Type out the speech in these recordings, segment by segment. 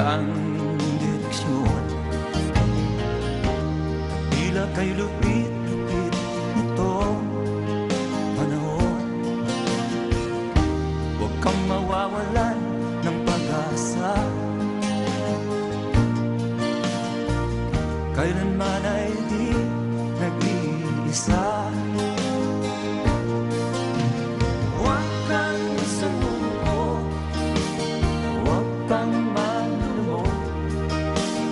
walang direksyon. Tila kay lupit-lupit nitong panahon. Huwag kang mawawalan ng pag-asa, kailanman ay di nag-iisa. Huwag kang sumuko, huwag kang manlumok,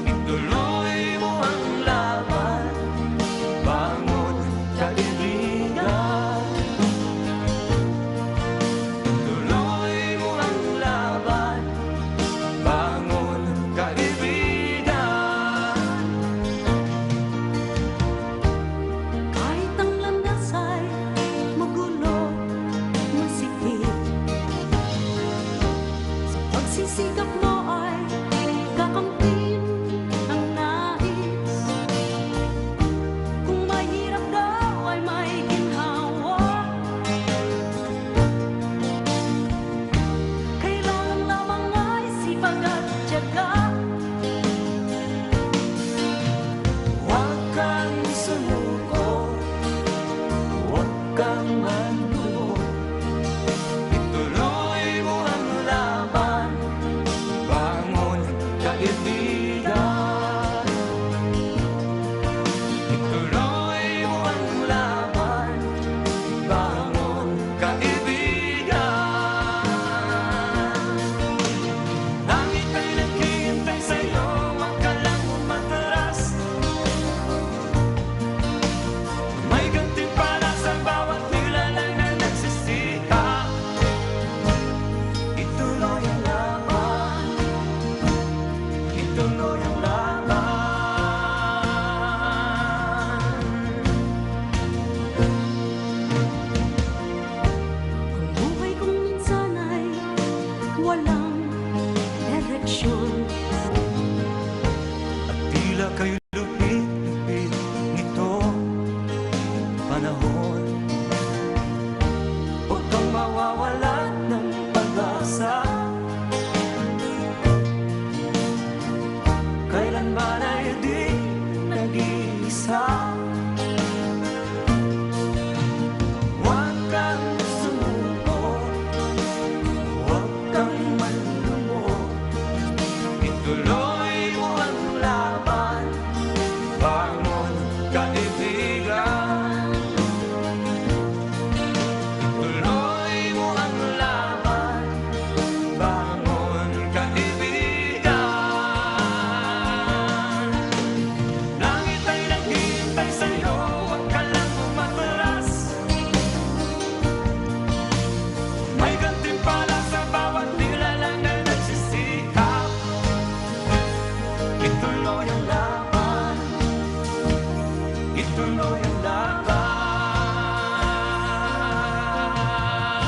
ituloy mo ang laban, bangon kaibigan. Ituloy mo ang laban, bangon kaibigan. Kahit ang landas ay magulo, masikip, sa pagsisikap mo ay kakamtin ang nais. Kung mahirap daw ay may ginhawa, kailangan lamang ay sipag at tiyaga. Huwag kang sumuko, huwag kang manlumok, ituloy mo ang laban, bangon kaibigan. Ituloy mo ang laban, bangon kaibigan. Langit ay naghihintay sa'yo, huwag ka lang umatras. May gantimpala sa bawat nilalang na nagsisiha. Ituloy ang laban, ituloy ang laban. Ang buhay kong minsan ay walang direksyon. At tila kayo lupit-lupit nito panahon.